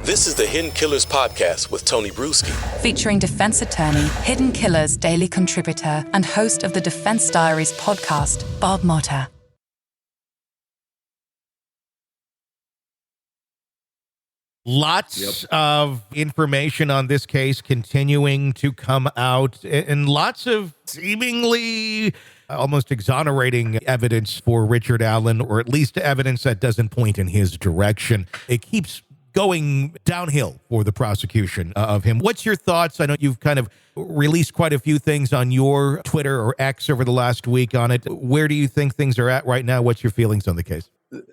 This is the Hidden Killers Podcast with Tony Brueski. Featuring defense attorney, Hidden Killers daily contributor, and host of the Defense Diaries podcast, Bob Motta. Lots of information on this case continuing to come out, and lots of seemingly almost exonerating evidence for Richard Allen, or at least evidence that doesn't point in his direction. It keeps going downhill for the prosecution of him. What's your thoughts? I know you've kind of released quite a few things on your Twitter or X over the last week on it. Where do you think things are at right now? What's your feelings on the case?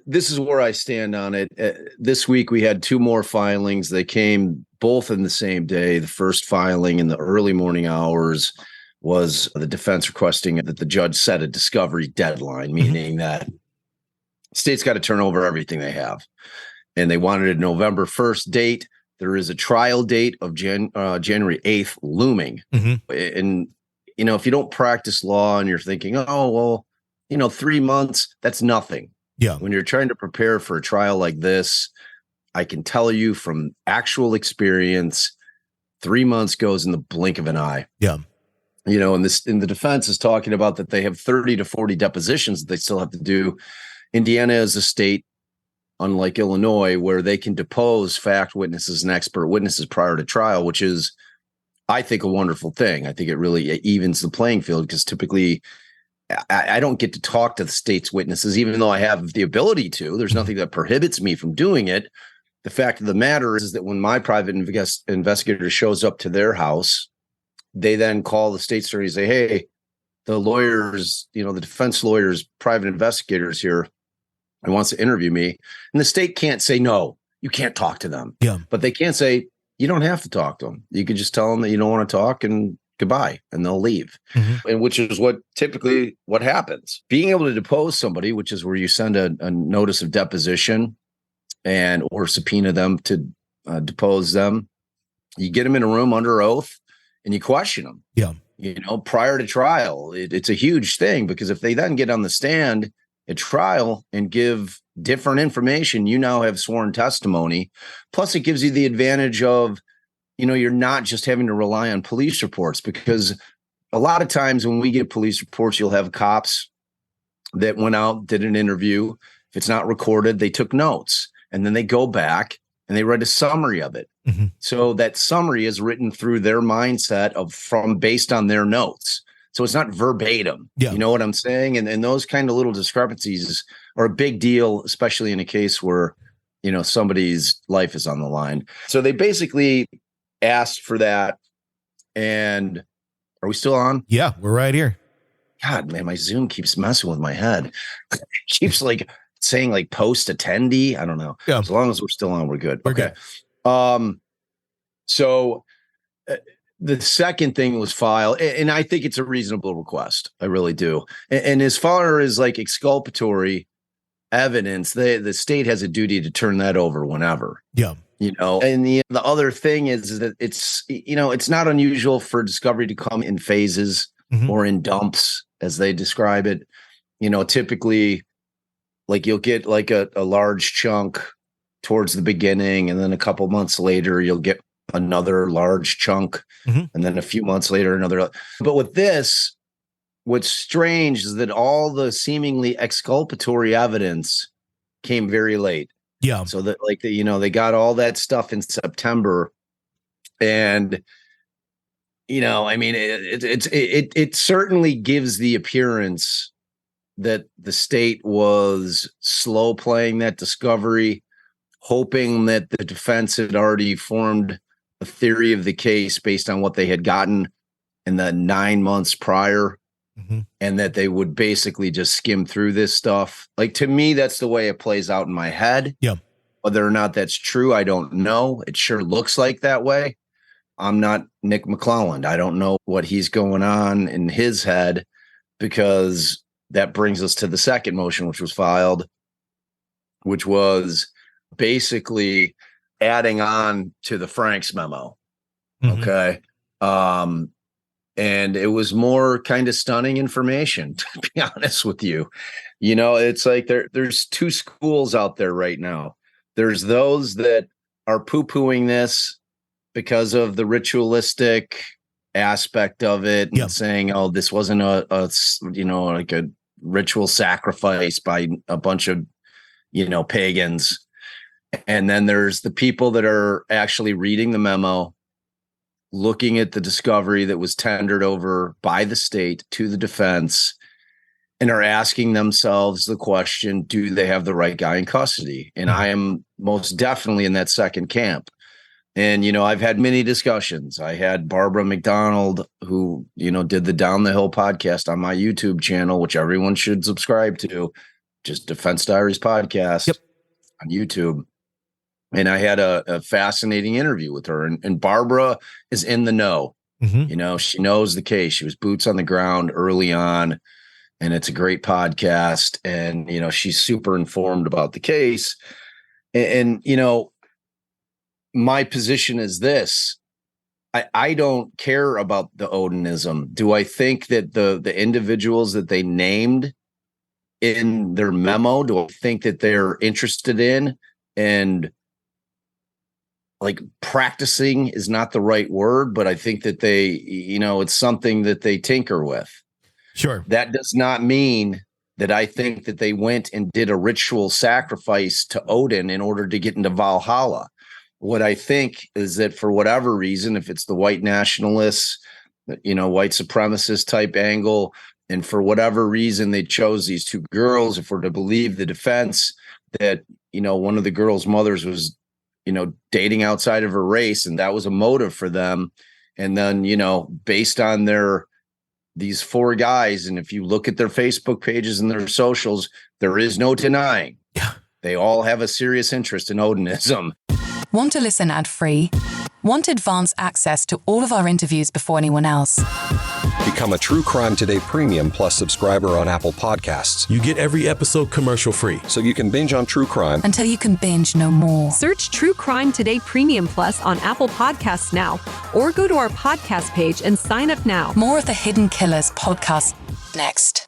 This is where I stand on it. This week we had two more filings. They came both in the same day. The first filing in the early morning hours was the defense requesting that the judge set a discovery deadline, meaning that state's got to turn over everything they have. And they wanted a November 1st date. There is a trial date of January 8th looming. And, you know, if you don't practice law and you're thinking, oh, well, you know, 3 months, that's nothing. Yeah. When you're trying to prepare for a trial like this, I can tell you from actual experience, 3 months goes in the blink of an eye. Yeah. You know, and the defense is talking about that they have 30 to 40 depositions that they still have to do. Indiana is a state, unlike Illinois, where they can depose fact witnesses and expert witnesses prior to trial, which is, I think, a wonderful thing. I think it really evens the playing field, because typically I don't get to talk to the state's witnesses, even though I have the ability to. There's nothing that prohibits me from doing it. The fact of the matter is that when my private investigator shows up to their house, they then call the state's attorney and say, hey, the lawyers, you know, the defense lawyers, private investigators here, and wants to interview me. And the state can't say, no, you can't talk to them. Yeah. But they can't say, you don't have to talk to them. You can just tell them that you don't want to talk and goodbye, and they'll leave. And which is typically what happens. Being able to depose somebody, which is where you send a notice of deposition and or subpoena them to depose them. You get them in a room under oath and you question them. Yeah. You know, prior to trial, it's a huge thing, because if they then get on the stand at trial and give different information, you now have sworn testimony. Plus, it gives you the advantage of, you know, you're not just having to rely on police reports, because a lot of times when we get police reports, you'll have cops that went out, did an interview. If it's not recorded, they took notes, and then they go back and they write a summary of it. So that summary is written through their mindset based on their notes. So it's not verbatim. Yeah. You know what I'm saying? And those kind of little discrepancies are a big deal, especially in a case where, you know, somebody's life is on the line. So they basically asked for that. And are we still on? Yeah, we're right here. God, man, my Zoom keeps messing with my head. It keeps like saying like post attendee. I don't know. Yeah. As long as we're still on, we're good. We're okay. good. So the second thing was filed, and I think it's a reasonable request. I really do. And as far as like exculpatory evidence, the state has a duty to turn that over whenever. Yeah. You know, and the other thing is that it's, you know, it's not unusual for discovery to come in phases or in dumps, as they describe it. You know, typically, like you'll get like a large chunk towards the beginning, and then a couple months later, you'll get another large chunk, and then a few months later, another. But with this, what's strange is that all the seemingly exculpatory evidence came very late. Yeah. So that, like, you know, they got all that stuff in September, and, you know, I mean, it certainly gives the appearance that the state was slow playing that discovery, hoping that the defense had already formed a theory of the case based on what they had gotten in the 9 months prior, and that they would basically just skim through this stuff. Like, to me, that's the way it plays out in my head. Yeah. Whether or not that's true, I don't know. It sure looks like that way. I'm not Nick McClelland. I don't know what he's going on in his head, because that brings us to the second motion, which was filed, which was basically adding on to the Franks memo. Okay. And it was more kind of stunning information, to be honest with you. You know, it's like there's two schools out there right now. There's those that are poo-pooing this because of the ritualistic aspect of it, and saying, "Oh, this wasn't a like a ritual sacrifice by a bunch of pagans." And then there's the people that are actually reading the memo, looking at the discovery that was tendered over by the state to the defense, and are asking themselves the question, do they have the right guy in custody? And I am most definitely in that second camp. And, I've had many discussions. I had Barbara McDonald, who, did the Down the Hill podcast on my YouTube channel, which everyone should subscribe to, just Defense Diaries podcast on YouTube. And I had a fascinating interview with her. And Barbara is in the know. She knows the case. She was boots on the ground early on. And it's a great podcast. And, she's super informed about the case. And my position is this. I don't care about the Odinism. Do I think that the individuals that they named in their memo, do I think that they're interested in and practicing is not the right word, but I think that they, it's something that they tinker with. Sure. That does not mean that I think that they went and did a ritual sacrifice to Odin in order to get into Valhalla. What I think is that for whatever reason, if it's the white nationalists, white supremacist type angle, and for whatever reason they chose these two girls, if we're to believe the defense that, one of the girls' mothers was, dating outside of her race, and that was a motive for them. And then, based on these four guys, and if you look at their Facebook pages and their socials, there is no denying. They all have a serious interest in Odinism. Want to listen ad-free? Want advanced access to all of our interviews before anyone else? Become a True Crime Today Premium Plus subscriber on Apple Podcasts. You get every episode commercial-free. So you can binge on true crime until you can binge no more. Search True Crime Today Premium Plus on Apple Podcasts now, or go to our podcast page and sign up now. More of the Hidden Killers podcast next.